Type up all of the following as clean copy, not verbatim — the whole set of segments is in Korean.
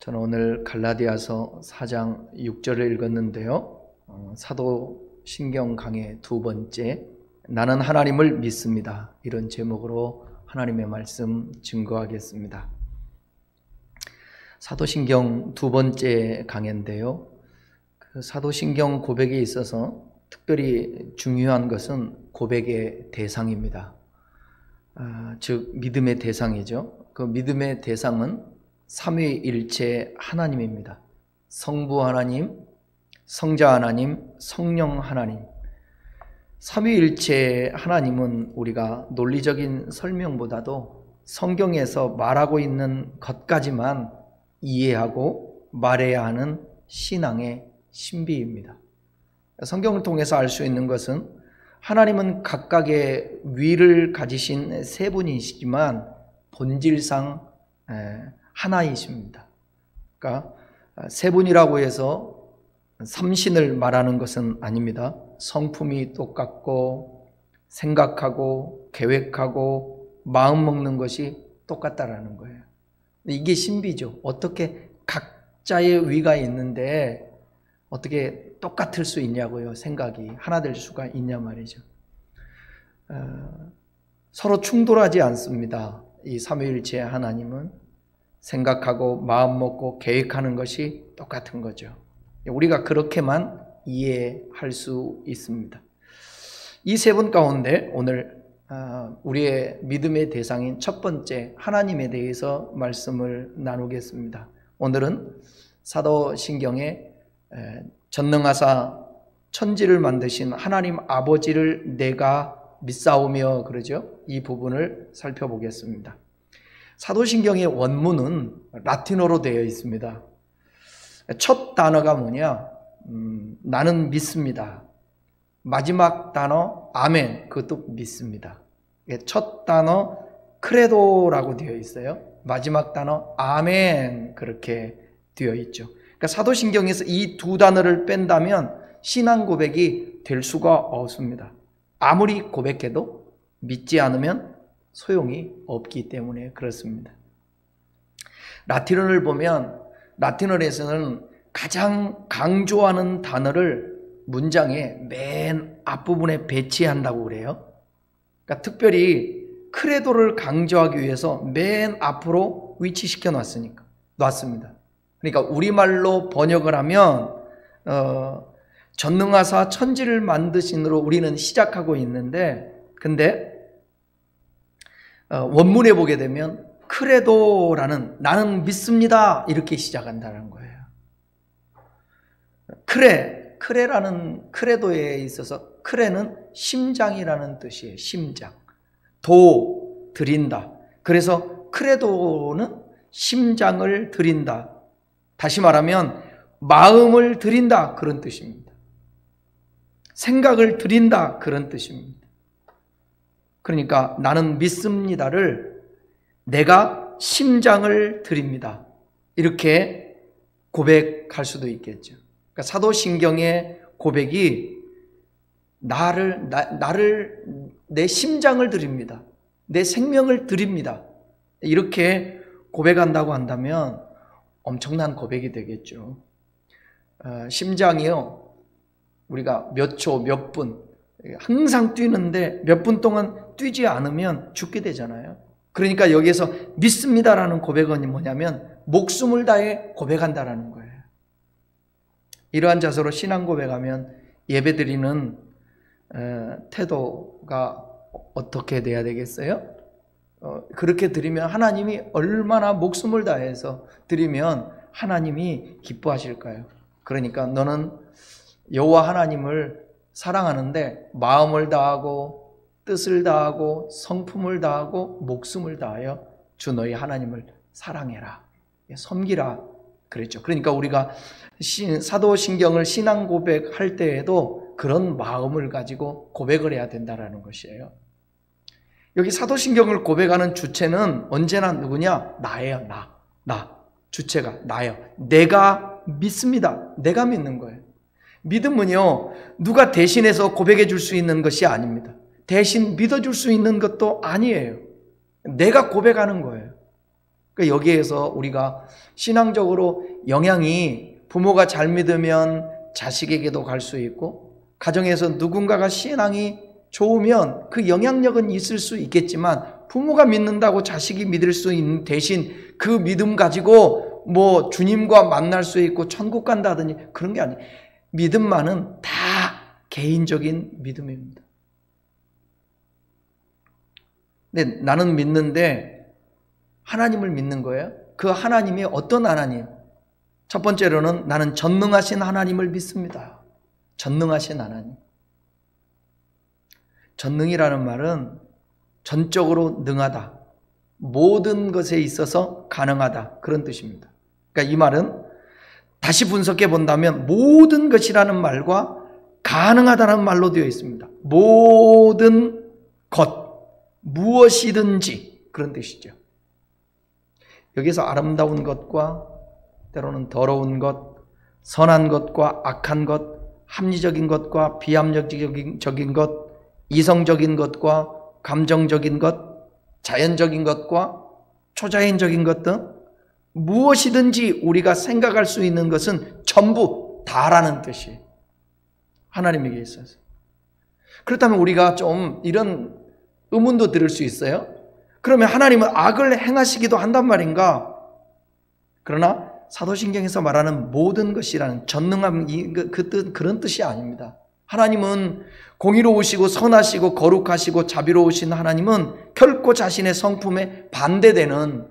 저는 오늘 갈라디아서 4장 6절을 읽었는데요. 사도신경 강의 두 번째, 나는 하나님을 믿습니다. 이런 제목으로 하나님의 말씀 증거하겠습니다. 사도신경 두 번째 강의인데요. 그 사도신경 고백에 있어서 특별히 중요한 것은 고백의 대상입니다. 즉 믿음의 대상이죠. 그 믿음의 대상은 삼위일체 하나님입니다. 성부 하나님, 성자 하나님, 성령 하나님. 삼위일체 하나님은 우리가 논리적인 설명보다도 성경에서 말하고 있는 것까지만 이해하고 말해야 하는 신앙의 신비입니다. 성경을 통해서 알 수 있는 것은 하나님은 각각의 위를 가지신 세 분이시지만 본질상 하나이십니다. 그러니까 세 분이라고 해서 삼신을 말하는 것은 아닙니다. 성품이 똑같고 생각하고 계획하고 마음 먹는 것이 똑같다라는 거예요. 이게 신비죠. 어떻게 각자의 위가 있는데 어떻게 똑같을 수 있냐고요. 생각이 하나 될 수가 있냐 말이죠. 서로 충돌하지 않습니다. 이 삼위일체 하나님은 생각하고 마음 먹고 계획하는 것이 똑같은 거죠. 우리가 그렇게만 이해할 수 있습니다. 이 세 분 가운데 오늘 우리의 믿음의 대상인 첫 번째 하나님에 대해서 말씀을 나누겠습니다. 오늘은 사도신경의 전능하사 천지를 만드신 하나님 아버지를 내가 믿사오며 그러죠. 이 부분을 살펴보겠습니다. 사도신경의 원문은 라틴어로 되어 있습니다. 첫 단어가 뭐냐? 나는 믿습니다. 마지막 단어 아멘, 그것도 믿습니다. 첫 단어 크레도라고 되어 있어요. 마지막 단어 아멘, 그렇게 되어 있죠. 그러니까 사도신경에서 이 두 단어를 뺀다면 신앙 고백이 될 수가 없습니다. 아무리 고백해도 믿지 않으면 소용이 없기 때문에 그렇습니다. 라틴어를 보면 라틴어에서는 가장 강조하는 단어를 문장의 맨 앞부분에 배치한다고 그래요. 그러니까 특별히 크레도를 강조하기 위해서 맨 앞으로 위치시켜 놨습니다. 그러니까 우리말로 번역을 하면 전능하사 천지를 만드신으로 우리는 시작하고 있는데, 근데 원문에 보게 되면 크레도라는 나는 믿습니다 이렇게 시작한다는 거예요. 크레라는 크레도에 있어서 크레는 심장이라는 뜻이에요. 심장. 드린다. 그래서 크레도는 심장을 드린다. 다시 말하면 마음을 드린다 그런 뜻입니다. 생각을 드린다 그런 뜻입니다. 그러니까 나는 믿습니다를 내가 심장을 드립니다. 이렇게 고백할 수도 있겠죠. 그러니까 사도신경의 고백이 내 심장을 드립니다. 내 생명을 드립니다. 이렇게 고백한다고 한다면 엄청난 고백이 되겠죠. 심장이요. 우리가 몇 초, 몇 분 항상 뛰는데 몇 분 동안 뛰지 않으면 죽게 되잖아요. 그러니까 여기에서 믿습니다라는 고백은 뭐냐면 목숨을 다해 고백한다라는 거예요. 이러한 자세로 신앙 고백하면 예배드리는 태도가 어떻게 돼야 되겠어요? 그렇게 드리면 하나님이 얼마나 목숨을 다해서 드리면 하나님이 기뻐하실까요? 그러니까 너는 여호와 하나님을 사랑하는데 마음을 다하고 뜻을 다하고 성품을 다하고 목숨을 다하여 주 너희 하나님을 사랑해라, 섬기라 그랬죠. 그러니까 우리가 사도신경을 신앙 고백할 때에도 그런 마음을 가지고 고백을 해야 된다는 것이에요. 여기 사도신경을 고백하는 주체는 언제나 누구냐? 나예요. 나. 주체가 나예요. 내가 믿습니다. 내가 믿는 거예요. 믿음은요, 누가 대신해서 고백해 줄 수 있는 것이 아닙니다. 대신 믿어줄 수 있는 것도 아니에요. 내가 고백하는 거예요. 그러니까 여기에서 우리가 신앙적으로 영향이 부모가 잘 믿으면 자식에게도 갈 수 있고, 가정에서 누군가가 신앙이 좋으면 그 영향력은 있을 수 있겠지만, 부모가 믿는다고 자식이 믿을 수 있는 대신 그 믿음 가지고 뭐 주님과 만날 수 있고 천국 간다든지 그런 게 아니에요. 믿음만은 다 개인적인 믿음입니다. 근데 나는 믿는데 하나님을 믿는 거예요. 그 하나님이 어떤 하나님? 첫 번째로는 나는 전능하신 하나님을 믿습니다. 전능하신 하나님. 전능이라는 말은 전적으로 능하다, 모든 것에 있어서 가능하다, 그런 뜻입니다. 그러니까 이 말은 다시 분석해 본다면 모든 것이라는 말과 가능하다는 말로 되어 있습니다. 모든 것, 무엇이든지, 그런 뜻이죠. 여기서 아름다운 것과 때로는 더러운 것, 선한 것과 악한 것, 합리적인 것과 비합리적인 것, 이성적인 것과 감정적인 것, 자연적인 것과 초자연적인 것 등 무엇이든지 우리가 생각할 수 있는 것은 전부 다라는 뜻이에요. 하나님에게 있어서. 그렇다면 우리가 좀 이런 의문도 들을 수 있어요. 그러면 하나님은 악을 행하시기도 한단 말인가? 그러나 사도신경에서 말하는 모든 것이라는 전능함, 그런 뜻이 아닙니다. 하나님은 공의로우시고 선하시고 거룩하시고 자비로우신 하나님은 결코 자신의 성품에 반대되는,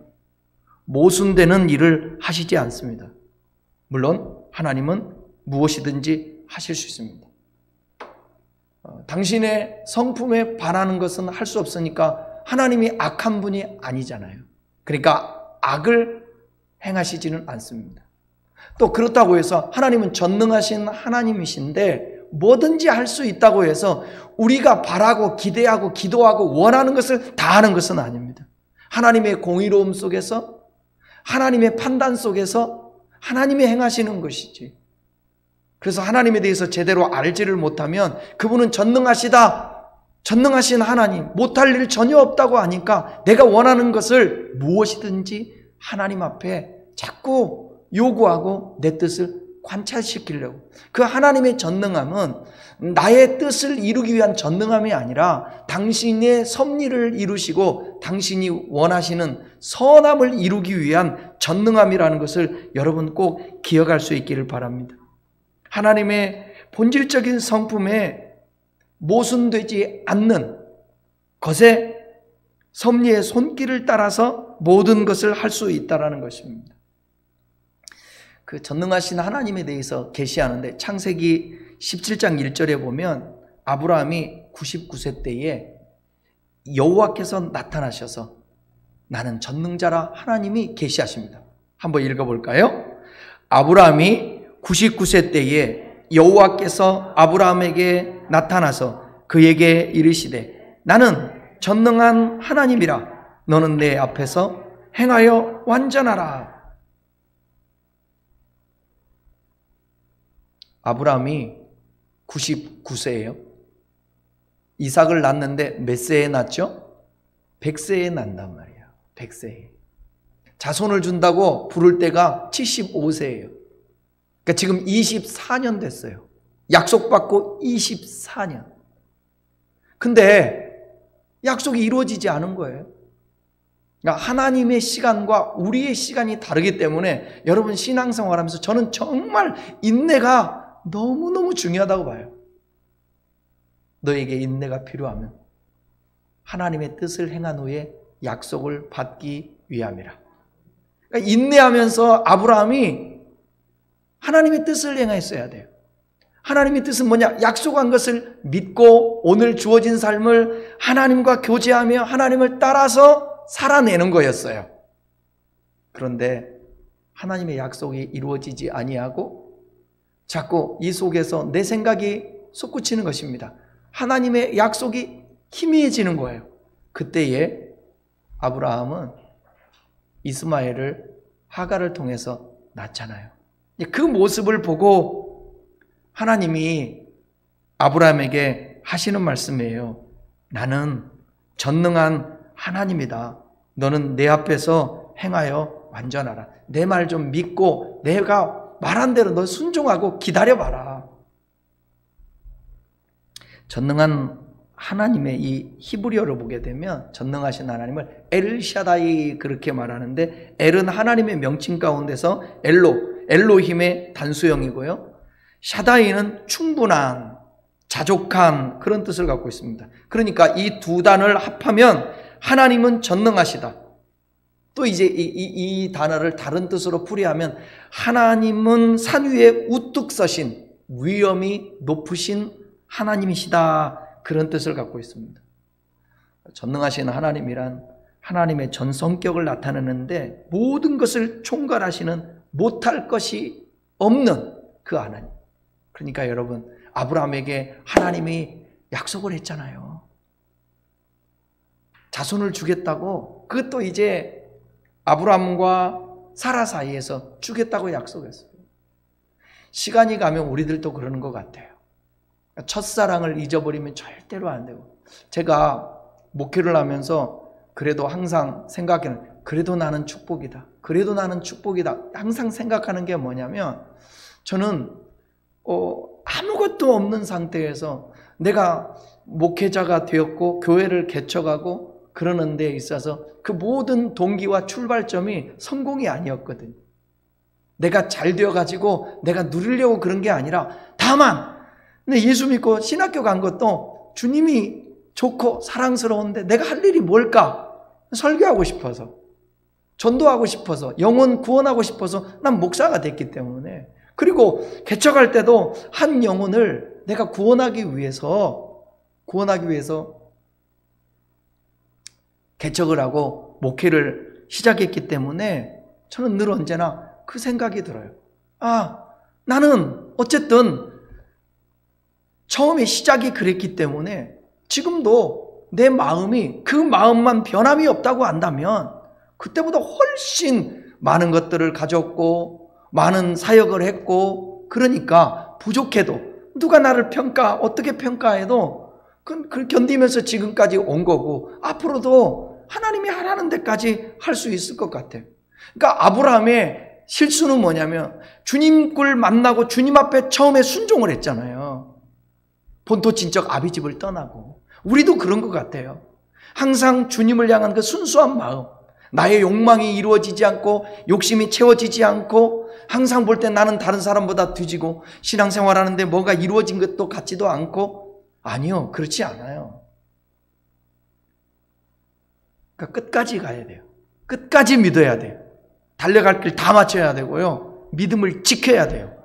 모순되는 일을 하시지 않습니다. 물론 하나님은 무엇이든지 하실 수 있습니다. 당신의 성품에 반하는 것은 할 수 없으니까 하나님이 악한 분이 아니잖아요. 그러니까 악을 행하시지는 않습니다. 또 그렇다고 해서 하나님은 전능하신 하나님이신데 뭐든지 할 수 있다고 해서 우리가 바라고 기대하고 기도하고 원하는 것을 다 하는 것은 아닙니다. 하나님의 공의로움 속에서, 하나님의 판단 속에서 하나님이 행하시는 것이지. 그래서 하나님에 대해서 제대로 알지를 못하면 그분은 전능하시다, 전능하신 하나님, 못할 일 전혀 없다고 하니까 내가 원하는 것을 무엇이든지 하나님 앞에 자꾸 요구하고 내 뜻을 관찰시키려고. 그 하나님의 전능함은 나의 뜻을 이루기 위한 전능함이 아니라 당신의 섭리를 이루시고 당신이 원하시는 선함을 이루기 위한 전능함이라는 것을 여러분 꼭 기억할 수 있기를 바랍니다. 하나님의 본질적인 성품에 모순되지 않는 것에 섭리의 손길을 따라서 모든 것을 할 수 있다는 것입니다. 그 전능하신 하나님에 대해서 계시하는데 창세기 17장 1절에 보면 아브라함이 99세 때에 여호와께서 나타나셔서 나는 전능자라 하나님이 계시하십니다. 한번 읽어볼까요? 아브라함이 99세 때에 여호와께서 아브라함에게 나타나서 그에게 이르시되 나는 전능한 하나님이라 너는 내 앞에서 행하여 완전하라. 아브라함이 99세예요. 이삭을 낳는데 몇 세에 낳죠? 100세에 낳는단 말이에요. 100세에. 자손을 준다고 부를 때가 75세예요. 그러니까 지금 24년 됐어요. 약속받고 24년. 근데 약속이 이루어지지 않은 거예요. 그러니까 하나님의 시간과 우리의 시간이 다르기 때문에 여러분 신앙생활하면서 저는 정말 인내가 너무너무 중요하다고 봐요. 너에게 인내가 필요하면 하나님의 뜻을 행한 후에 약속을 받기 위함이라. 그러니까 인내하면서 아브라함이 하나님의 뜻을 행했어야 돼요. 하나님의 뜻은 뭐냐? 약속한 것을 믿고 오늘 주어진 삶을 하나님과 교제하며 하나님을 따라서 살아내는 거였어요. 그런데 하나님의 약속이 이루어지지 아니하고 자꾸 이 속에서 내 생각이 솟구치는 것입니다. 하나님의 약속이 희미해지는 거예요. 그때에 아브라함은 이스마엘을 하갈을 통해서 낳잖아요. 그 모습을 보고 하나님이 아브라함에게 하시는 말씀이에요. 나는 전능한 하나님이다. 너는 내 앞에서 행하여 완전하라. 내 말 좀 믿고 내가 말한 대로 너 순종하고 기다려봐라. 전능한 하나님의 이 히브리어를 보게 되면 전능하신 하나님을 엘샤다이 그렇게 말하는데, 엘은 하나님의 명칭 가운데서 엘로힘의 단수형이고요, 샤다이는 충분한, 자족한 그런 뜻을 갖고 있습니다. 그러니까 이 두 단어를 합하면 하나님은 전능하시다. 또 이제 이 단어를 다른 뜻으로 풀이하면 하나님은 산 위에 우뚝 서신, 위엄이 높으신 하나님이시다, 그런 뜻을 갖고 있습니다. 전능하신 하나님이란 하나님의 전 성격을 나타내는데 모든 것을 총괄하시는, 못할 것이 없는 그 하나님. 그러니까 여러분, 아브라함에게 하나님이 약속을 했잖아요. 자손을 주겠다고. 그것도 이제 아브라함과 사라 사이에서 주겠다고 약속했어요. 시간이 가면 우리들도 그러는 것 같아요. 첫사랑을 잊어버리면 절대로 안 되고, 제가 목회를 하면서 그래도 항상 생각하는, 그래도 나는 축복이다, 그래도 나는 축복이다, 항상 생각하는 게 뭐냐면, 저는 아무것도 없는 상태에서 내가 목회자가 되었고 교회를 개척하고 그러는 데 있어서 그 모든 동기와 출발점이 성공이 아니었거든요. 내가 잘 되어가지고 내가 누리려고 그런 게 아니라, 다만 근데 예수 믿고 신학교 간 것도 주님이 좋고 사랑스러운데 내가 할 일이 뭘까? 설교하고 싶어서, 전도하고 싶어서, 영혼 구원하고 싶어서 난 목사가 됐기 때문에, 그리고 개척할 때도 한 영혼을 내가 구원하기 위해서 개척을 하고 목회를 시작했기 때문에 저는 늘 언제나 그 생각이 들어요. 나는 어쨌든 처음에 시작이 그랬기 때문에 지금도 내 마음이 그 마음만 변함이 없다고 안다면 그때보다 훨씬 많은 것들을 가졌고 많은 사역을 했고, 그러니까 부족해도 누가 나를 어떻게 평가해도 그걸 견디면서 지금까지 온 거고, 앞으로도 하나님이 하라는 데까지 할 수 있을 것 같아요. 그러니까 아브라함의 실수는 뭐냐면 주님 꿀 만나고 주님 앞에 처음에 순종을 했잖아요. 본토친척 아비집을 떠나고. 우리도 그런 것 같아요. 항상 주님을 향한 그 순수한 마음, 나의 욕망이 이루어지지 않고 욕심이 채워지지 않고, 항상 볼 때 나는 다른 사람보다 뒤지고 신앙생활하는데 뭐가 이루어진 것도 같지도 않고, 아니요, 그렇지 않아요. 그러니까 끝까지 가야 돼요. 끝까지 믿어야 돼요. 달려갈 길 다 맞춰야 되고요, 믿음을 지켜야 돼요.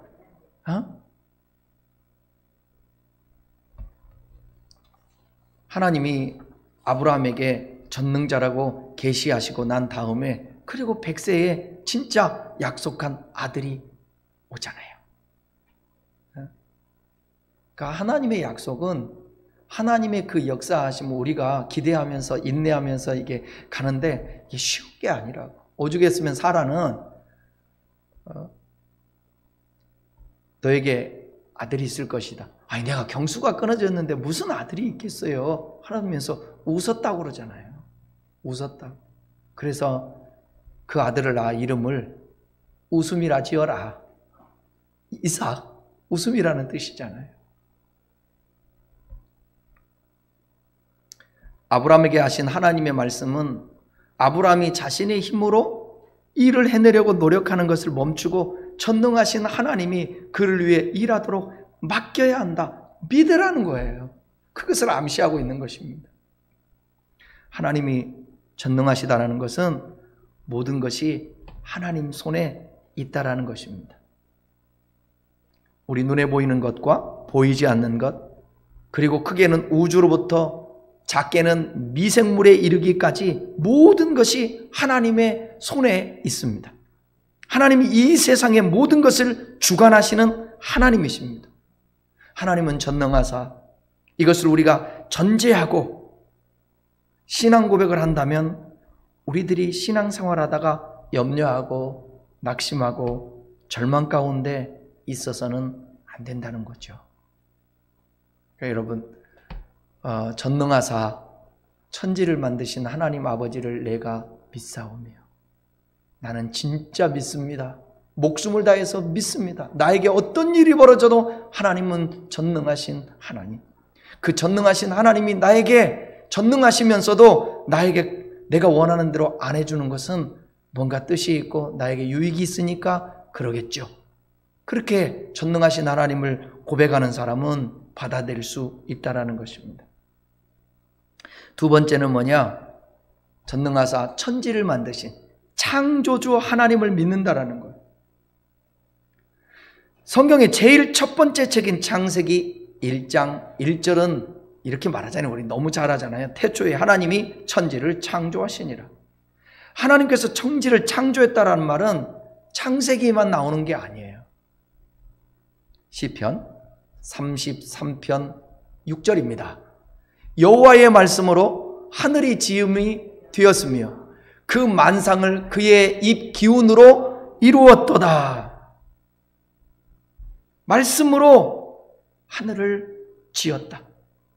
하나님이 아브라함에게 전능자라고 계시하시고 난 다음에, 그리고 100세에 진짜 약속한 아들이 오잖아요. 그러니까 하나님의 약속은, 하나님의 그 역사하심을 우리가 기대하면서 인내하면서 이게 가는데, 이게 쉬운 게 아니라고. 오죽했으면 사라는 너에게 아들이 있을 것이다, 아니 내가 경수가 끊어졌는데 무슨 아들이 있겠어요 하면서 웃었다고 그러잖아요. 웃었다고. 그래서 그 아들을 낳아 이름을 웃음이라 지어라. 이삭, 웃음이라는 뜻이잖아요. 아브라함에게 하신 하나님의 말씀은, 아브라함이 자신의 힘으로 일을 해내려고 노력하는 것을 멈추고 전능하신 하나님이 그를 위해 일하도록 맡겨야 한다, 믿으라는 거예요. 그것을 암시하고 있는 것입니다. 하나님이 전능하시다라는 것은 모든 것이 하나님 손에 있다라는 것입니다. 우리 눈에 보이는 것과 보이지 않는 것, 그리고 크게는 우주로부터 작게는 미생물에 이르기까지 모든 것이 하나님의 손에 있습니다. 하나님이 이 세상의 모든 것을 주관하시는 하나님이십니다. 하나님은 전능하사, 이것을 우리가 전제하고 신앙 고백을 한다면 우리들이 신앙생활하다가 염려하고 낙심하고 절망 가운데 있어서는 안 된다는 거죠. 그러니까 여러분, 전능하사 천지를 만드신 하나님 아버지를 내가 믿사오며 나는 진짜 믿습니다. 목숨을 다해서 믿습니다. 나에게 어떤 일이 벌어져도 하나님은 전능하신 하나님. 그 전능하신 하나님이 나에게 전능하시면서도 나에게 내가 원하는 대로 안 해주는 것은 뭔가 뜻이 있고 나에게 유익이 있으니까 그러겠죠. 그렇게 전능하신 하나님을 고백하는 사람은 받아들일 수 있다는 것입니다. 두 번째는 뭐냐? 전능하사 천지를 만드신 창조주 하나님을 믿는다라는 거예요. 성경의 제일 첫 번째 책인 창세기 1장 1절은 이렇게 말하잖아요. 우리 너무 잘 하잖아요. 태초에 하나님이 천지를 창조하시니라. 하나님께서 천지를 창조했다라는 말은 창세기에만 나오는 게 아니에요. 시편 33편 6절입니다. 여호와의 말씀으로 하늘이 지음이 되었으며 그 만상을 그의 입 기운으로 이루었도다. 말씀으로 하늘을 지었다.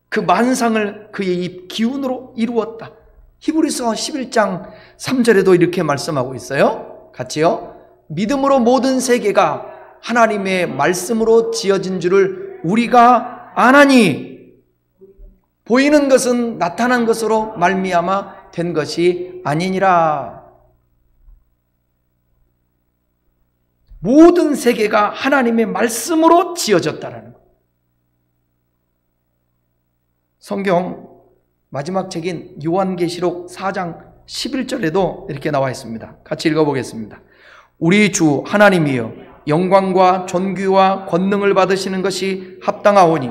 그 만상을 그의 입 기운으로 이루었다. 히브리서 11장 3절에도 이렇게 말씀하고 있어요. 같이요. 믿음으로 모든 세계가 하나님의 말씀으로 지어진 줄을 우리가 아나니 보이는 것은 나타난 것으로 말미암아 된 것이 아니니라. 모든 세계가 하나님의 말씀으로 지어졌다라는 것. 성경 마지막 책인 요한계시록 4장 11절에도 이렇게 나와 있습니다. 같이 읽어보겠습니다. 우리 주 하나님이여 영광과 존귀와 권능을 받으시는 것이 합당하오니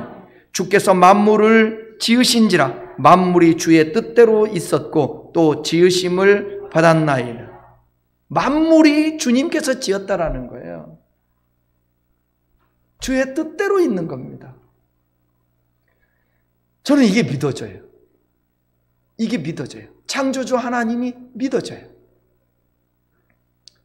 주께서 만물을 지으신지라 만물이 주의 뜻대로 있었고 또 지으심을 받았나이다. 만물이 주님께서 지었다라는 거예요. 주의 뜻대로 있는 겁니다. 저는 이게 믿어져요. 이게 믿어져요. 창조주 하나님이 믿어져요.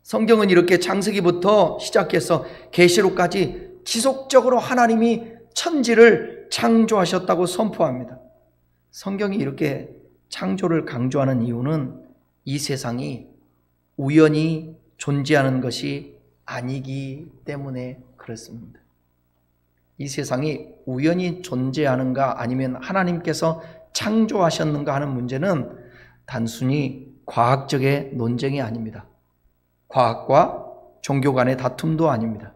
성경은 이렇게 창세기부터 시작해서 계시록까지 지속적으로 하나님이 천지를 창조하셨다고 선포합니다. 성경이 이렇게 창조를 강조하는 이유는 이 세상이 우연히 존재하는 것이 아니기 때문에 그렇습니다. 이 세상이 우연히 존재하는가 아니면 하나님께서 창조하셨는가 하는 문제는 단순히 과학적인 논쟁이 아닙니다. 과학과 종교 간의 다툼도 아닙니다.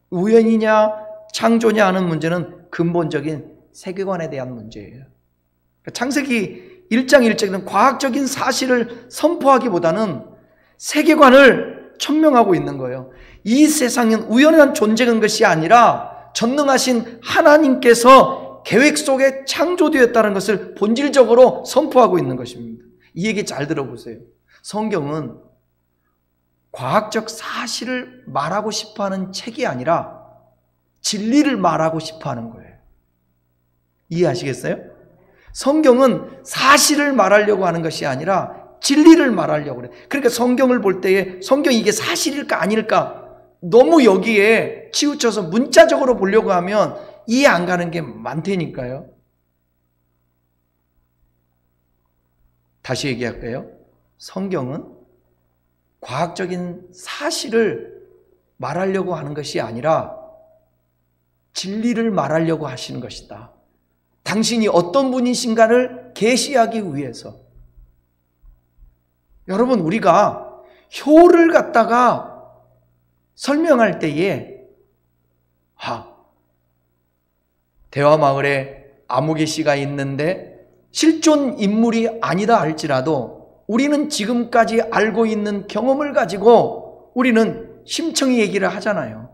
우연이냐 창조냐 하는 문제는 근본적인 세계관에 대한 문제예요. 창세기 1장 1절은 과학적인 사실을 선포하기보다는 세계관을 천명하고 있는 거예요. 이 세상은 우연한 존재인 것이 아니라 전능하신 하나님께서 계획 속에 창조되었다는 것을 본질적으로 선포하고 있는 것입니다. 이 얘기 잘 들어보세요. 성경은 과학적 사실을 말하고 싶어하는 책이 아니라 진리를 말하고 싶어하는 거예요. 이해하시겠어요? 성경은 사실을 말하려고 하는 것이 아니라 진리를 말하려고 그래. 그러니까 성경을 볼 때에 성경이 이게 사실일까 아닐까 너무 여기에 치우쳐서 문자적으로 보려고 하면 이해 안 가는 게 많다니까요. 다시 얘기할게요. 성경은 과학적인 사실을 말하려고 하는 것이 아니라 진리를 말하려고 하시는 것이다. 당신이 어떤 분이신가를 계시하기 위해서. 여러분, 우리가 효를 갖다가 설명할 때에 대화마을에 아무개 씨가 있는데 실존 인물이 아니다 할지라도 우리는 지금까지 알고 있는 경험을 가지고 우리는 심청이 얘기를 하잖아요.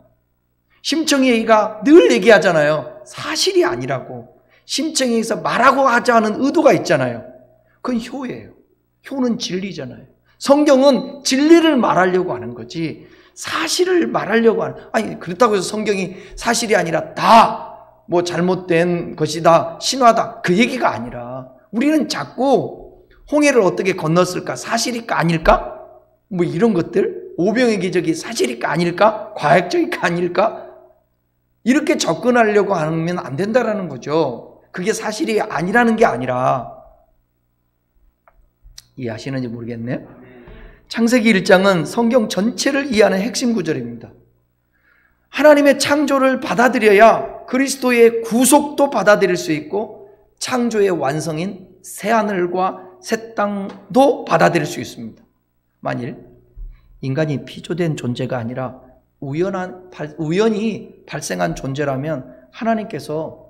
심청이 얘기가 늘 얘기하잖아요. 사실이 아니라고. 심청에서 말하고 하자는 의도가 있잖아요. 그건 효예요. 효는 진리잖아요. 성경은 진리를 말하려고 하는 거지 사실을 말하려고 하는, 아니 그렇다고 해서 성경이 사실이 아니라 다 뭐 잘못된 것이다, 신화다 그 얘기가 아니라 우리는 자꾸 홍해를 어떻게 건넜을까? 사실일까 아닐까? 뭐 이런 것들, 오병의 기적이 사실일까 아닐까? 과학적일까 아닐까? 이렇게 접근하려고 하면 안 된다라는 거죠. 그게 사실이 아니라는 게 아니라. 이해하시는지 모르겠네요. 창세기 1장은 성경 전체를 이해하는 핵심 구절입니다. 하나님의 창조를 받아들여야 그리스도의 구속도 받아들일 수 있고 창조의 완성인 새하늘과 새 땅도 받아들일 수 있습니다. 만일 인간이 피조된 존재가 아니라 우연히 발생한 존재라면 하나님께서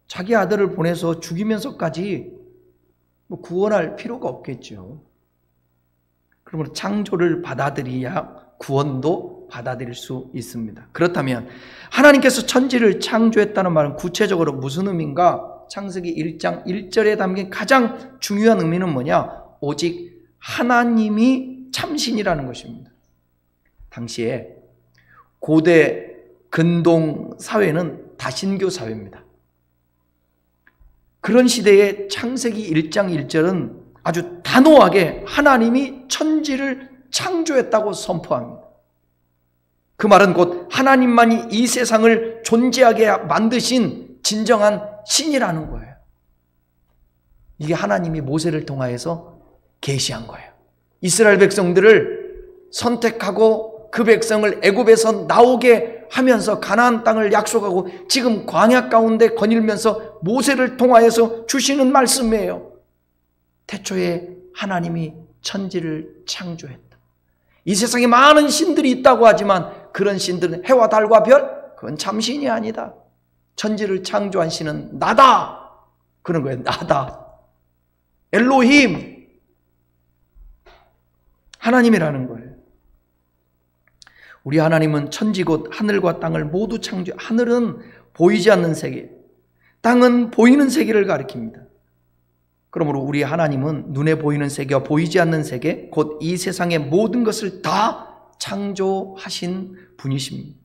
자기 아들을 보내서 죽이면서까지 구원할 필요가 없겠죠. 그러므로 창조를 받아들여야 구원도 받아들일 수 있습니다. 그렇다면 하나님께서 천지를 창조했다는 말은 구체적으로 무슨 의미인가? 창세기 1장 1절에 담긴 가장 중요한 의미는 뭐냐? 오직 하나님이 참신이라는 것입니다. 당시에 고대 근동 사회는 다신교 사회입니다. 그런 시대에 창세기 1장 1절은 아주 단호하게 하나님이 천지를 창조했다고 선포합니다. 그 말은 곧 하나님만이 이 세상을 존재하게 만드신 진정한 신이라는 거예요. 이게 하나님이 모세를 통하여서 계시한 거예요. 이스라엘 백성들을 선택하고 그 백성을 애굽에서 나오게 하면서 가나안 땅을 약속하고 지금 광야 가운데 거닐면서 모세를 통하여서 주시는 말씀이에요. 태초에 하나님이 천지를 창조했다. 이 세상에 많은 신들이 있다고 하지만 그런 신들은 해와 달과 별, 그건 참신이 아니다. 천지를 창조한 신은 나다. 그런 거예요. 나다. 엘로힘. 하나님이라는 거예요. 우리 하나님은 천지 곧 하늘과 땅을 모두 창조. 하늘은 보이지 않는 세계, 땅은 보이는 세계를 가리킵니다. 그러므로 우리 하나님은 눈에 보이는 세계와 보이지 않는 세계, 곧 이 세상의 모든 것을 다 창조하신 분이십니다.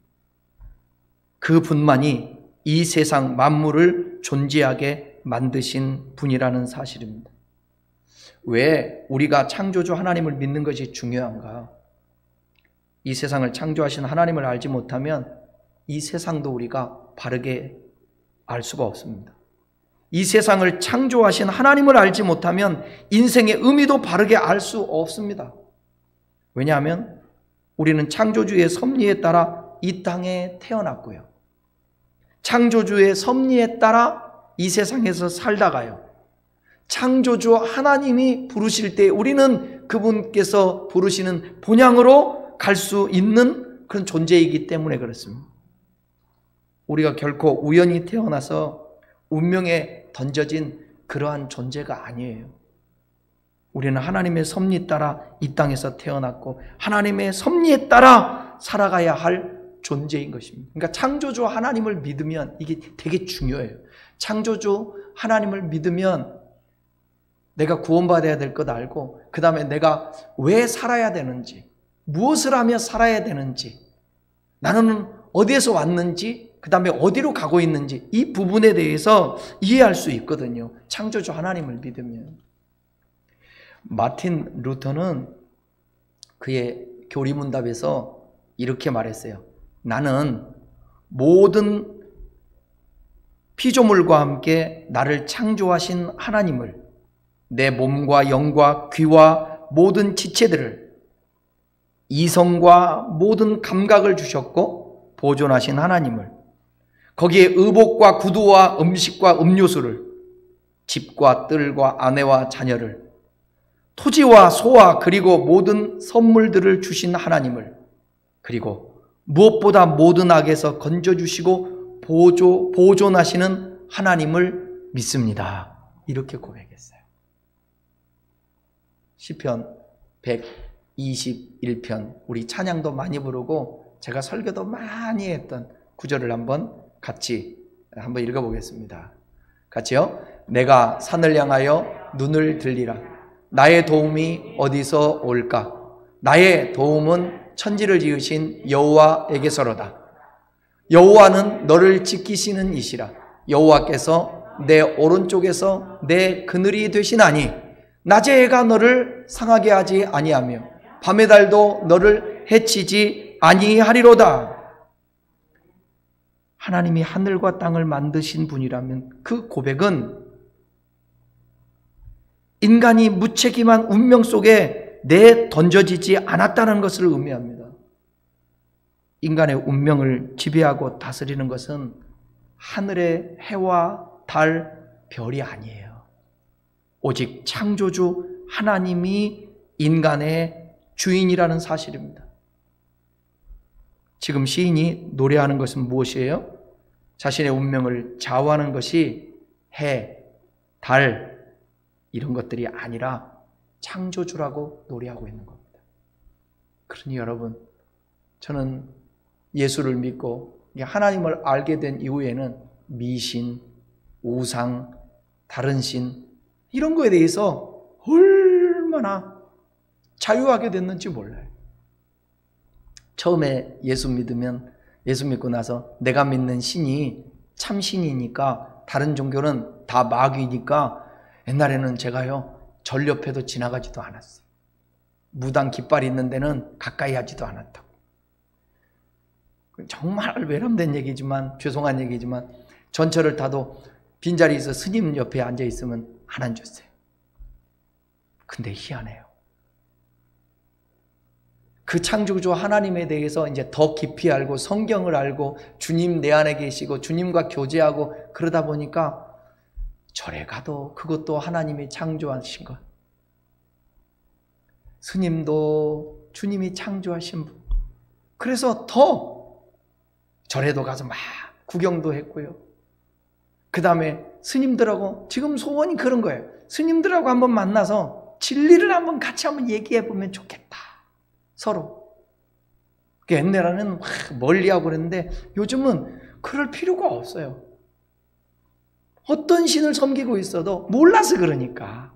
그 분만이 이 세상 만물을 존재하게 만드신 분이라는 사실입니다. 왜 우리가 창조주 하나님을 믿는 것이 중요한가? 이 세상을 창조하신 하나님을 알지 못하면 이 세상도 우리가 바르게 알 수가 없습니다. 이 세상을 창조하신 하나님을 알지 못하면 인생의 의미도 바르게 알 수 없습니다. 왜냐하면 우리는 창조주의 섭리에 따라 이 땅에 태어났고요. 창조주의 섭리에 따라 이 세상에서 살다가요. 창조주 하나님이 부르실 때 우리는 그분께서 부르시는 본향으로 갈 수 있는 그런 존재이기 때문에 그렇습니다. 우리가 결코 우연히 태어나서 운명에 던져진 그러한 존재가 아니에요. 우리는 하나님의 섭리 따라 이 땅에서 태어났고 하나님의 섭리에 따라 살아가야 할 존재인 것입니다. 그러니까 창조주 하나님을 믿으면 이게 되게 중요해요. 창조주 하나님을 믿으면 내가 구원받아야 될 것 알고 그 다음에 내가 왜 살아야 되는지, 무엇을 하며 살아야 되는지, 나는 어디에서 왔는지, 그 다음에 어디로 가고 있는지 이 부분에 대해서 이해할 수 있거든요. 창조주 하나님을 믿으면. 마틴 루터는 그의 교리문답에서 이렇게 말했어요. 나는 모든 피조물과 함께 나를 창조하신 하나님을, 내 몸과 영과 귀와 모든 지체들을, 이성과 모든 감각을 주셨고 보존하신 하나님을, 거기에 의복과 구두와 음식과 음료수를, 집과 뜰과 아내와 자녀를, 토지와 소와 그리고 모든 선물들을 주신 하나님을, 그리고 무엇보다 모든 악에서 건져주시고 보존하시는 하나님을 믿습니다. 이렇게 고백했어요. 시편 121편, 우리 찬양도 많이 부르고 제가 설교도 많이 했던 구절을 같이 한번 읽어보겠습니다. 같이요. 내가 산을 향하여 눈을 들리라. 나의 도움이 어디서 올까? 나의 도움은 천지를 지으신 여호와에게서로다. 여호와는 너를 지키시는 이시라. 여호와께서 내 오른쪽에서 내 그늘이 되시나니 낮의 해가 너를 상하게 하지 아니하며 밤의 달도 너를 해치지 아니하리로다. 하나님이 하늘과 땅을 만드신 분이라면 그 고백은 인간이 무책임한 운명 속에 내던져지지 않았다는 것을 의미합니다. 인간의 운명을 지배하고 다스리는 것은 하늘의 해와 달, 별이 아니에요. 오직 창조주 하나님이 인간의 주인이라는 사실입니다. 지금 시인이 노래하는 것은 무엇이에요? 자신의 운명을 좌우하는 것이 해, 달 이런 것들이 아니라 창조주라고 노래하고 있는 겁니다. 그러니 여러분, 저는 예수를 믿고 하나님을 알게 된 이후에는 미신, 우상, 다른 신 이런 거에 대해서 얼마나 자유하게 됐는지 몰라요. 처음에 예수 믿고 나서 내가 믿는 신이 참 신이니까 다른 종교는 다 마귀니까 옛날에는 제가요 절 옆에도 지나가지도 않았어요. 무당 깃발이 있는 데는 가까이 하지도 않았다고. 정말 외람된 얘기지만 죄송한 얘기지만 전철을 타도 빈자리에서 스님 옆에 앉아 있으면 안 앉았어요. 근데 희한해요. 그 창조주 하나님에 대해서 이제 더 깊이 알고 성경을 알고 주님 내 안에 계시고 주님과 교제하고 그러다 보니까 절에 가도 그것도 하나님이 창조하신 것. 스님도 주님이 창조하신 분. 그래서 더 절에도 가서 막 구경도 했고요. 그 다음에 스님들하고 지금 소원이 그런 거예요. 스님들하고 한번 만나서 진리를 한번 같이 한번 얘기해 보면 좋겠다. 서로. 옛날에는 멀리하고 그랬는데 요즘은 그럴 필요가 없어요. 어떤 신을 섬기고 있어도 몰라서 그러니까.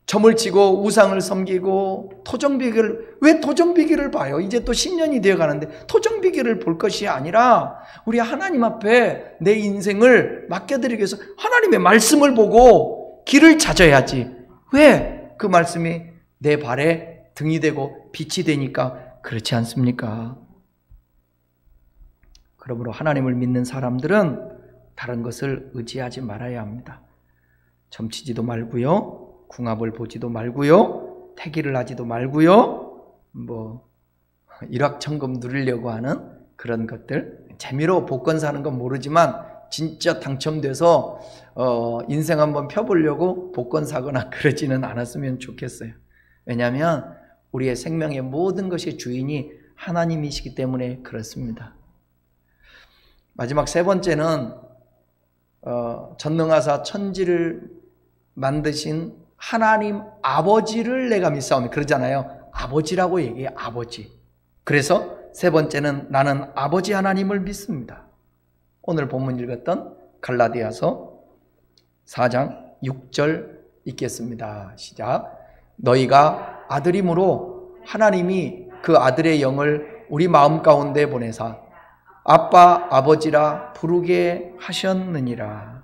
점을 치고 우상을 섬기고 토정비기를, 왜 토정비기를 봐요? 이제 또 10년이 되어 가는데 토정비기를 볼 것이 아니라 우리 하나님 앞에 내 인생을 맡겨드리기 위해서 하나님의 말씀을 보고 길을 찾아야지. 왜? 그 말씀이 내 발에 등이 되고 빛이 되니까. 그렇지 않습니까? 그러므로 하나님을 믿는 사람들은 다른 것을 의지하지 말아야 합니다. 점치지도 말고요. 궁합을 보지도 말고요. 태기를 하지도 말고요. 일확천금 누리려고 하는 그런 것들. 재미로 복권 사는 건 모르지만 진짜 당첨돼서 인생 한번 펴보려고 복권 사거나 그러지는 않았으면 좋겠어요. 왜냐하면 우리의 생명의 모든 것의 주인이 하나님이시기 때문에 그렇습니다. 마지막 세 번째는 전능하사 천지를 만드신 하나님 아버지를 내가 믿사오니, 그러잖아요. 아버지라고 얘기해요. 아버지. 그래서 세 번째는 나는 아버지 하나님을 믿습니다. 오늘 본문 읽었던 갈라디아서 4장 6절 읽겠습니다. 시작. 너희가 아들임으로 하나님이 그 아들의 영을 우리 마음 가운데 보내사 아빠 아버지라 부르게 하셨느니라.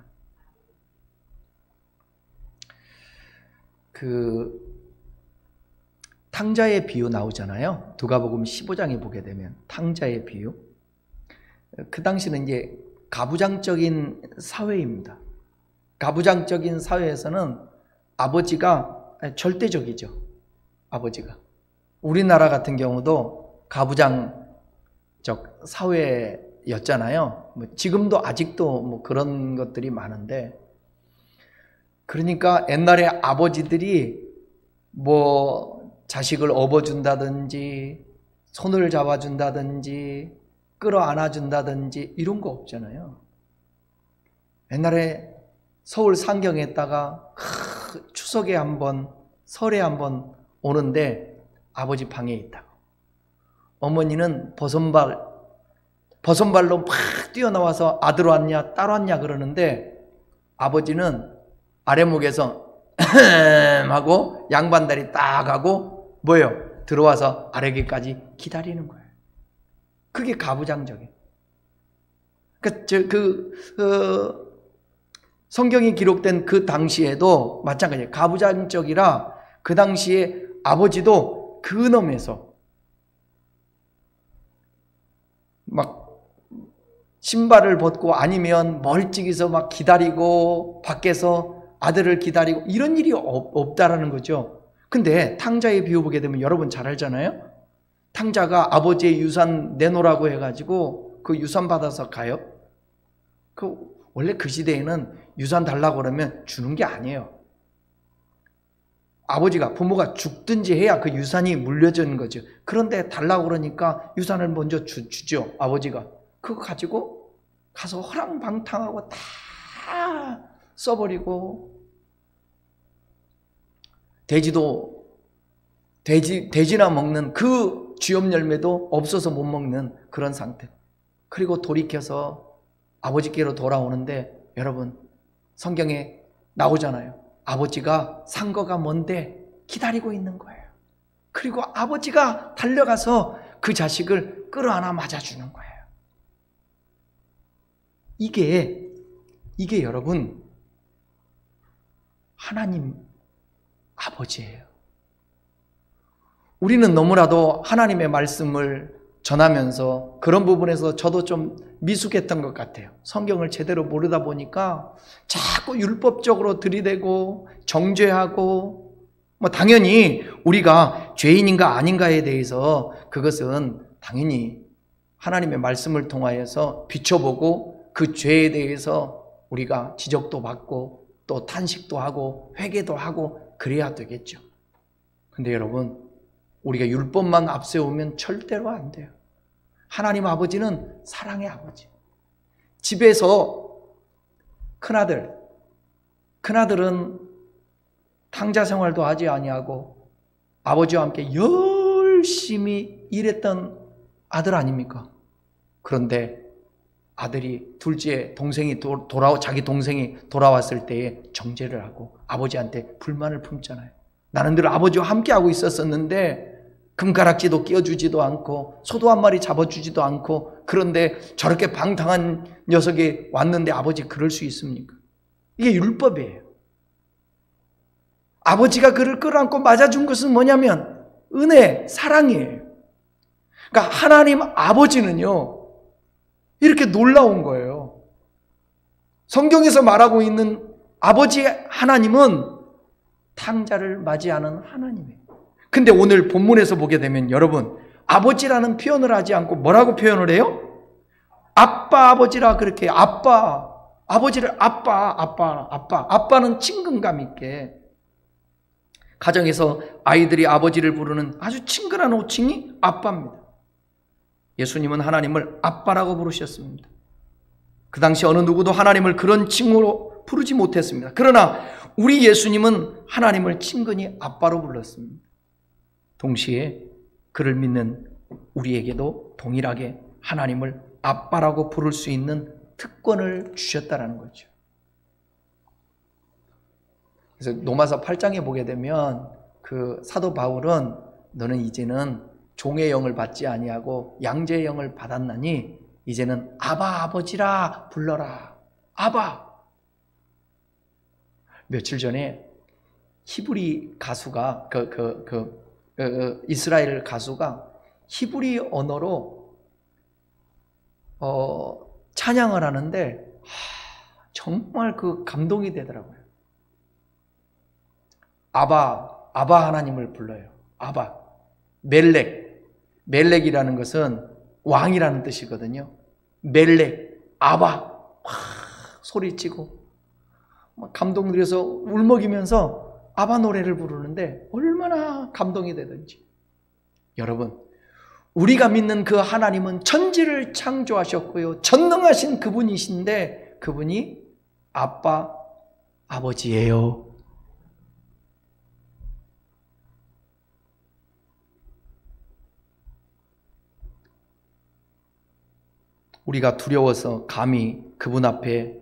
그 탕자의 비유 나오잖아요. 누가복음 15장에 보게 되면 탕자의 비유. 그 당시는 이제 가부장적인 사회입니다. 가부장적인 사회에서는 아버지가 절대적이죠. 아버지가. 우리나라 같은 경우도 가부장적 사회였잖아요. 지금도 아직도 그런 것들이 많은데, 그러니까 옛날에 아버지들이 자식을 업어준다든지 손을 잡아준다든지 끌어안아준다든지 이런 거 없잖아요. 옛날에 서울 상경에다가 추석에 한번 설에 한번 오는데 아버지 방에 있다고. 어머니는 버선발로 막 뛰어나와서 아들 왔냐 딸 왔냐 그러는데 아버지는 아랫목에서 하고 양반다리 딱 하고 들어와서 아래기까지 기다리는 거예요. 그게 가부장적이에요. 성경이 기록된 그 당시에도 마찬가지예요. 가부장적이라 그 당시에 아버지도 근엄해서 막 신발을 벗고 아니면 멀찍이서 막 기다리고 밖에서 아들을 기다리고 이런 일이 없다라는 거죠. 근데 탕자의 비유 보게 되면 여러분 잘 알잖아요. 탕자가 아버지의 유산 내놓으라고 해가지고 그 유산 받아서 가요. 원래 그 시대에는 유산 달라고 그러면 주는 게 아니에요. 아버지가, 부모가 죽든지 해야 그 유산이 물려주는 거죠. 그런데 달라고 그러니까 유산을 먼저 주죠. 아버지가. 그거 가지고 가서 허랑방탕하고 다 써버리고, 돼지나 먹는 그 쥐염 열매도 없어서 못 먹는 그런 상태. 그리고 돌이켜서 아버지께로 돌아오는데, 여러분 성경에 나오잖아요. 아버지가 산 거가 뭔데 기다리고 있는 거예요. 그리고 아버지가 달려가서 그 자식을 끌어안아 맞아주는 거예요. 이게 여러분 하나님 아버지예요. 우리는 너무나도 하나님의 말씀을 전하면서 그런 부분에서 저도 좀 미숙했던 것 같아요. 성경을 제대로 모르다 보니까 자꾸 율법적으로 들이대고 정죄하고, 당연히 우리가 죄인인가 아닌가에 대해서 그것은 당연히 하나님의 말씀을 통하여서 비춰보고 그 죄에 대해서 우리가 지적도 받고 또 탄식도 하고 회개도 하고 그래야 되겠죠. 근데 여러분, 우리가 율법만 앞세우면 절대로 안 돼요. 하나님 아버지는 사랑의 아버지. 집에서 큰아들은 탕자 생활도 하지 아니하고 아버지와 함께 열심히 일했던 아들 아닙니까? 그런데 아들이, 둘째 동생이 자기 동생이 돌아왔을 때에 정죄를 하고 아버지한테 불만을 품잖아요. 나는 늘 아버지와 함께하고 있었었는데 금가락지도 끼워주지도 않고 소도 한 마리 잡아주지도 않고, 그런데 저렇게 방탕한 녀석이 왔는데 아버지 그럴 수 있습니까? 이게 율법이에요. 아버지가 그를 끌어안고 맞아준 것은 뭐냐면 은혜, 사랑이에요. 그러니까 하나님 아버지는요, 이렇게 놀라운 거예요. 성경에서 말하고 있는 아버지 하나님은 탕자를 맞이하는 하나님이에요. 근데 오늘 본문에서 보게 되면 여러분, 아버지라는 표현을 하지 않고 뭐라고 표현을 해요? 아빠, 아버지라 그렇게 아버지를 아빠는 친근감 있게. 가정에서 아이들이 아버지를 부르는 아주 친근한 호칭이 아빠입니다. 예수님은 하나님을 아빠라고 부르셨습니다. 그 당시 어느 누구도 하나님을 그런 칭호로 부르지 못했습니다. 그러나 우리 예수님은 하나님을 친근히 아빠로 불렀습니다. 동시에 그를 믿는 우리에게도 동일하게 하나님을 아빠라고 부를 수 있는 특권을 주셨다는 거죠. 그래서 로마서 8장에 보게 되면 그 사도 바울은 너는 이제는 종의 영을 받지 아니하고 양제의 영을 받았나니 이제는 아바 아버지라 불러라. 아바. 며칠 전에 히브리 가수가 이스라엘 가수가 히브리 언어로 찬양을 하는데 정말 감동이 되더라고요. 아바 하나님을 불러요. 아바. 멜렉이라는 것은 왕이라는 뜻이거든요. 멜렉, 아바. 소리치고 감동들여서 울먹이면서 아바 노래를 부르는데 얼마나 감동이 되든지. 여러분, 우리가 믿는 그 하나님은 천지를 창조하셨고요, 전능하신 그분이신데 그분이 아버지예요. 우리가 두려워서 감히 그분 앞에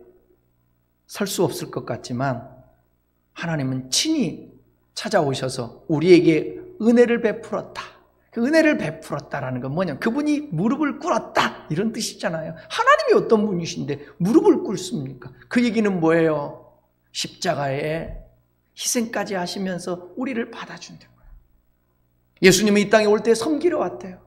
설 수 없을 것 같지만 하나님은 친히 찾아오셔서 우리에게 은혜를 베풀었다. 그 은혜를 베풀었다라는 건 뭐냐? 그분이 무릎을 꿇었다, 이런 뜻이잖아요. 하나님이 어떤 분이신데 무릎을 꿇습니까? 그 얘기는 뭐예요? 십자가에 희생까지 하시면서 우리를 받아준다는 거예요. 예수님이 이 땅에 올 때 섬기러 왔대요.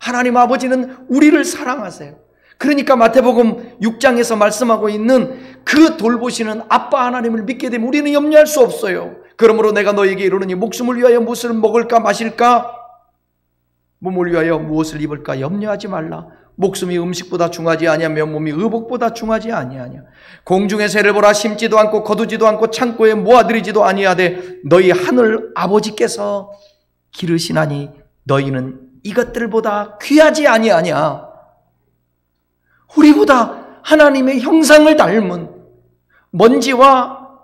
하나님 아버지는 우리를 사랑하세요. 그러니까 마태복음 6장에서 말씀하고 있는 그 돌보시는 아빠 하나님을 믿게 되면 우리는 염려할 수 없어요. 그러므로 내가 너에게 이르노니 목숨을 위하여 무엇을 먹을까 마실까, 몸을 위하여 무엇을 입을까 염려하지 말라. 목숨이 음식보다 중하지 아니하며 몸이 의복보다 중하지 아니하냐. 공중의 새를 보라. 심지도 않고 거두지도 않고 창고에 모아들이지도 아니하되 너희 하늘 아버지께서 기르시나니 너희는 이것들보다 귀하지 아니하냐. 우리보다 하나님의 형상을 닮은 먼지와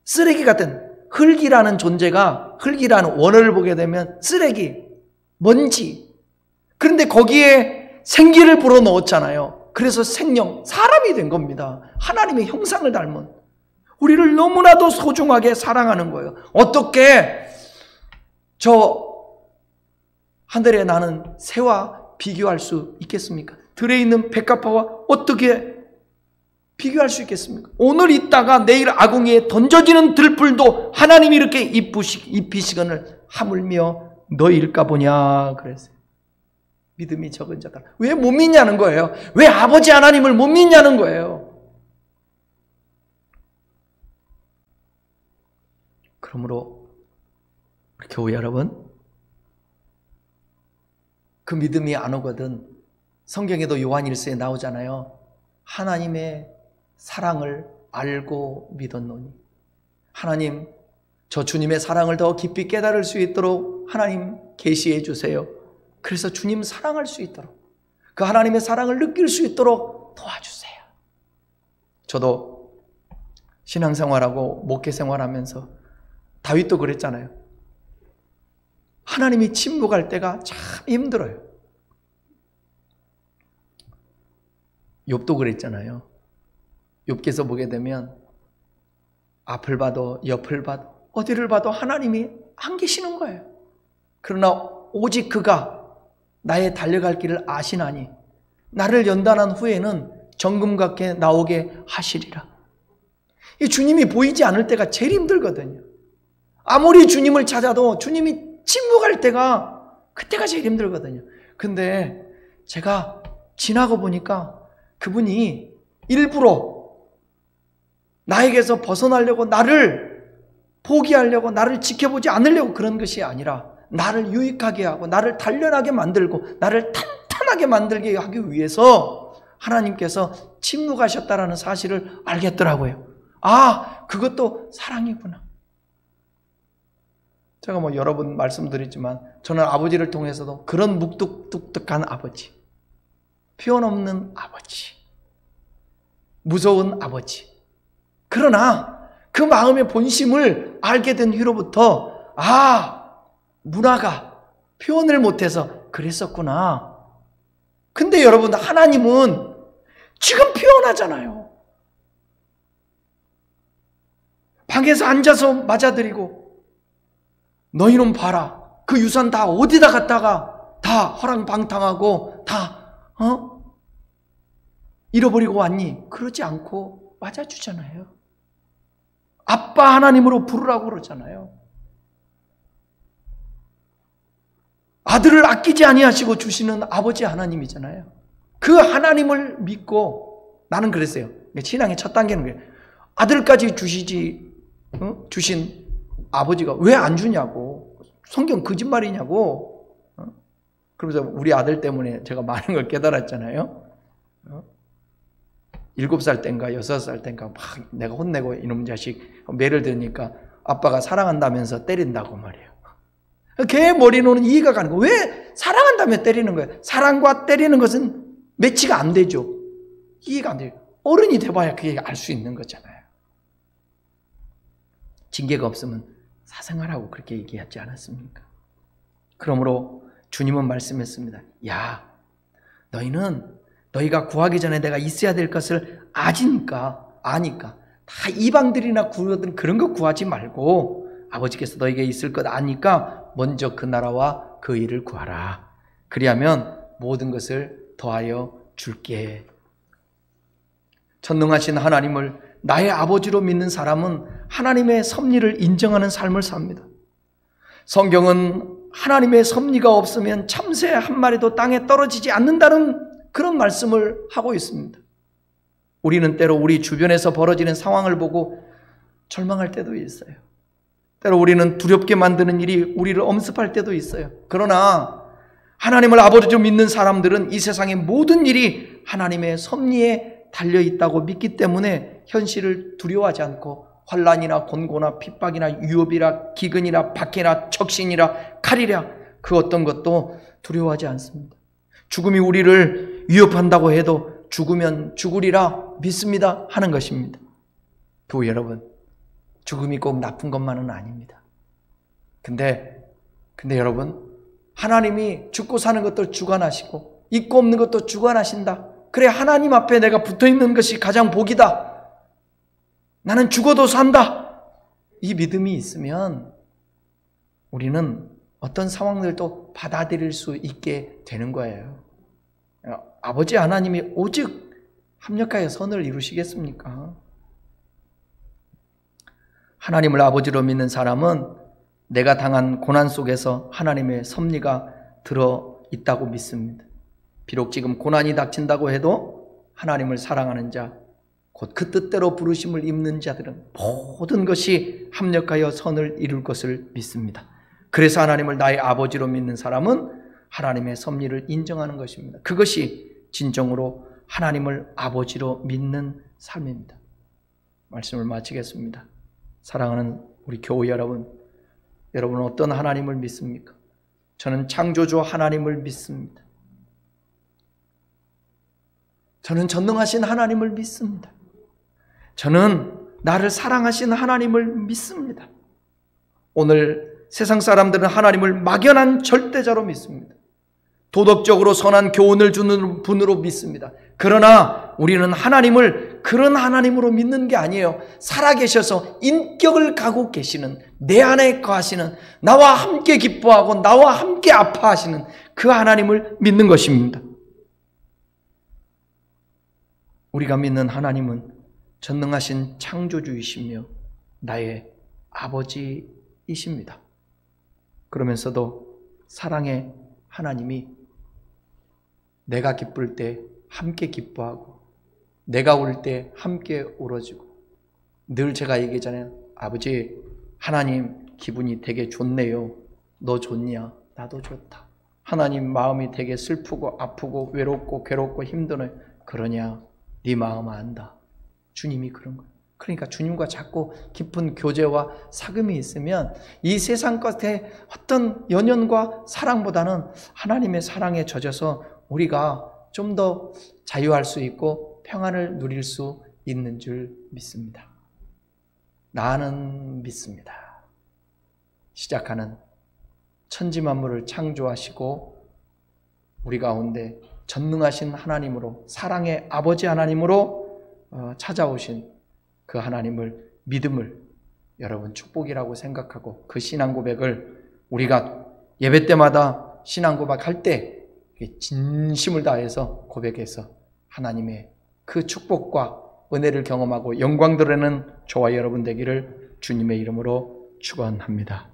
쓰레기 같은, 흙이라는 존재가, 흙이라는 원어를 보게 되면 쓰레기, 먼지, 그런데 거기에 생기를 불어넣었잖아요. 그래서 생명, 사람이 된 겁니다. 하나님의 형상을 닮은, 우리를 너무나도 소중하게 사랑하는 거예요. 어떻게 저 하늘에 나는 새와 비교할 수 있겠습니까? 들에 있는 백합화와 어떻게 비교할 수 있겠습니까? 오늘 있다가 내일 아궁이에 던져지는 들풀도 하나님이 이렇게 입히시거늘 하물며 너희일까 보냐 그랬어요. 믿음이 적은 자들. 왜 못 믿냐는 거예요. 왜 아버지 하나님을 못 믿냐는 거예요. 그러므로 우리 교회 여러분, 그 믿음이 안 오거든 성경에도 요한일서에 나오잖아요. 하나님의 사랑을 알고 믿었노니. 하나님, 저 주님의 사랑을 더 깊이 깨달을 수 있도록 하나님 계시해 주세요. 그래서 주님 사랑할 수 있도록, 그 하나님의 사랑을 느낄 수 있도록 도와주세요. 저도 신앙생활하고 목회생활하면서 다윗도 그랬잖아요. 하나님이 침묵할 때가 참 힘들어요. 욥도 그랬잖아요. 욥기서 보게 되면 앞을 봐도 옆을 봐도 어디를 봐도 하나님이 안 계시는 거예요. 그러나 오직 그가 나의 달려갈 길을 아시나니 나를 연단한 후에는 정금 같게 나오게 하시리라. 이 주님이 보이지 않을 때가 제일 힘들거든요. 아무리 주님을 찾아도 주님이 침묵할 때가, 그때가 제일 힘들거든요. 근데 제가 지나고 보니까 그분이 일부러 나에게서 벗어나려고, 나를 포기하려고, 나를 지켜보지 않으려고 그런 것이 아니라 나를 유익하게 하고 나를 단련하게 만들고 나를 탄탄하게 만들게 하기 위해서 하나님께서 침묵하셨다라는 사실을 알겠더라고요. 아, 그것도 사랑이구나. 제가 여러 번 말씀드렸지만 저는 아버지를 통해서도 그런 묵뚝뚝뚝한 아버지, 표현 없는 아버지, 무서운 아버지, 그러나 그 마음의 본심을 알게 된 후로부터 문화가 표현을 못해서 그랬었구나. 근데 여러분, 하나님은 지금 표현하잖아요. 방에서 앉아서 맞아들이고, 너희는 봐라, 그 유산 다 어디다 갔다가 다 허랑방탕하고 다 잃어버리고 왔니? 그러지 않고 맞아주잖아요. 아빠 하나님으로 부르라고 그러잖아요. 아들을 아끼지 아니하시고 주시는 아버지 하나님이잖아요. 그 하나님을 믿고, 나는 그랬어요. 신앙의 첫 단계는 그래요. 아들까지 주신 아버지가 왜 안 주냐고, 성경 거짓말이냐고. 그러면서 우리 아들 때문에 제가 많은 걸 깨달았잖아요. 7살 땐가 6살 땐가 막 내가 혼내고 이놈 자식 매를 드니까 아빠가 사랑한다면서 때린다고 말이에요. 걔 머리로는 이해가 가는 거예요. 왜 사랑한다며 때리는 거예요? 사랑과 때리는 것은 매치가 안 되죠. 이해가 안 돼요. 어른이 돼봐야 그게 알 수 있는 거잖아요. 징계가 없으면 사생활하고 그렇게 얘기하지 않았습니까? 그러므로 주님은 말씀했습니다. 야, 너희가 구하기 전에 내가 있어야 될 것을 아니까 다 이방들이나 구하든 그런 거 구하지 말고 아버지께서 너에게 있을 것 아니까 먼저 그 나라와 그 일을 구하라. 그리하면 모든 것을 더하여 줄게. 전능하신 하나님을 나의 아버지로 믿는 사람은 하나님의 섭리를 인정하는 삶을 삽니다. 성경은 하나님의 섭리가 없으면 참새 한 마리도 땅에 떨어지지 않는다는 그런 말씀을 하고 있습니다. 우리는 때로 우리 주변에서 벌어지는 상황을 보고 절망할 때도 있어요. 때로 우리는 두렵게 만드는 일이 우리를 엄습할 때도 있어요. 그러나 하나님을 아버지로 믿는 사람들은 이 세상의 모든 일이 하나님의 섭리에 달려있다고 믿기 때문에 현실을 두려워하지 않고 환난이나 곤고나 핍박이나 유업이나 기근이나 박해나 적신이라 칼이라 그 어떤 것도 두려워하지 않습니다. 죽음이 우리를 위협한다고 해도 죽으면 죽으리라 믿습니다 하는 것입니다. 교우 여러분, 죽음이 꼭 나쁜 것만은 아닙니다. 근데 여러분, 하나님이 죽고 사는 것도 주관하시고 있고 없는 것도 주관하신다. 그래, 하나님 앞에 내가 붙어있는 것이 가장 복이다. 나는 죽어도 산다. 이 믿음이 있으면 우리는 어떤 상황들도 받아들일 수 있게 되는 거예요. 아버지 하나님이 오직 합력하여 선을 이루시겠습니까? 하나님을 아버지로 믿는 사람은 내가 당한 고난 속에서 하나님의 섭리가 들어있다고 믿습니다. 비록 지금 고난이 닥친다고 해도 하나님을 사랑하는 자, 곧 그 뜻대로 부르심을 입는 자들은 모든 것이 합력하여 선을 이룰 것을 믿습니다. 그래서 하나님을 나의 아버지로 믿는 사람은 하나님의 섭리를 인정하는 것입니다. 그것이 진정으로 하나님을 아버지로 믿는 삶입니다. 말씀을 마치겠습니다. 사랑하는 우리 교회 여러분, 여러분은 어떤 하나님을 믿습니까? 저는 창조주 하나님을 믿습니다. 저는 전능하신 하나님을 믿습니다. 저는 나를 사랑하신 하나님을 믿습니다. 오늘 세상 사람들은 하나님을 막연한 절대자로 믿습니다. 도덕적으로 선한 교훈을 주는 분으로 믿습니다. 그러나 우리는 하나님을 그런 하나님으로 믿는 게 아니에요. 살아계셔서 인격을 가고 계시는, 내 안에 거하시는, 나와 함께 기뻐하고 나와 함께 아파하시는 그 하나님을 믿는 것입니다. 우리가 믿는 하나님은 전능하신 창조주이시며 나의 아버지이십니다. 그러면서도 사랑의 하나님이 내가 기쁠 때 함께 기뻐하고 내가 울 때 함께 울어주고, 늘 제가 얘기하잖아요. 아버지 하나님 기분이 되게 좋네요. 너 좋냐? 나도 좋다. 하나님 마음이 되게 슬프고 아프고 외롭고 괴롭고 힘드네. 그러냐? 네 마음 안다. 주님이 그런 거예요. 그러니까 주님과 자꾸 깊은 교제와 사귐이 있으면 이 세상 것의 어떤 연연과 사랑보다는 하나님의 사랑에 젖어서 우리가 좀 더 자유할 수 있고 평안을 누릴 수 있는 줄 믿습니다. 나는 믿습니다. 시작하는 천지 만물을 창조하시고 우리 가운데 전능하신 하나님으로, 사랑의 아버지 하나님으로 찾아오신 그 하나님을, 믿음을 여러분 축복이라고 생각하고 그 신앙 고백을 우리가 예배 때마다 신앙 고백할 때 진심을 다해서 고백해서 하나님의 그 축복과 은혜를 경험하고 영광 드러내는 저와 여러분 되기를 주님의 이름으로 축원합니다.